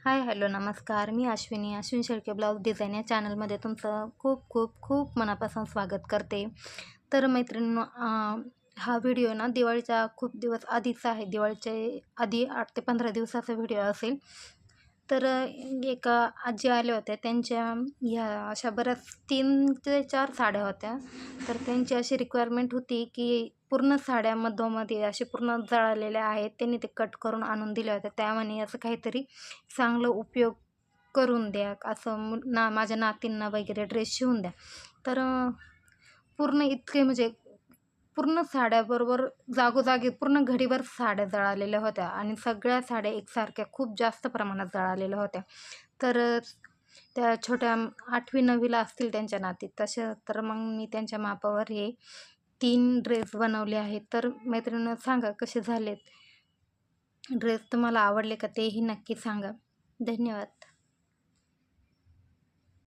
हाय, hello, नमस्कार. मी Ashwini Shelke blouse design या चॅनलमध्ये तुमचं खूप खूप खूप मनापासून स्वागत करते. तर मैत्रिणींनो, हा व्हिडिओ ना दिवाळीच्या खूप दिवस आधीचा आहे. दिवाळीचे आधी 8 ते 15 दिवसाचा व्हिडिओ असेल. तर एक आजी आल्या होत्या. त्यांच्या ह्या अशा बऱ्याच 3 ते 4 साड्या होत्या. तर त्यांची अशी रिक्वायरमेंट होती, की पूर्ण साड्या मधोमध असे पूर्ण जळालेल्या आहेत. त्यांनी ते कट करून आणून दिल्या होत्या. त्या म्हणे असं काहीतरी चांगलं उपयोग करून द्या, असं माझ्या नातींना वगैरे ड्रेस शिवून द्या. तर पूर्ण इतके म्हणजे पूर्ण साड्याबरोबर जागोजागी पूर्ण घडीभर साड्या जळालेल्या होत्या आणि सगळ्या साड्या एकसारख्या खूप जास्त प्रमाणात जळालेल्या होत्या. तर त्या छोट्या 8वी-9वीला असतील त्यांच्या नाती तशा. तर मग मी त्यांच्या मापावर हे 3 ड्रेस बनवले आहेत. तर मैत्रिणींनो, सांगा कसे झालेत ड्रेस, तुम्हाला आवडले का तेही नक्की सांगा. धन्यवाद.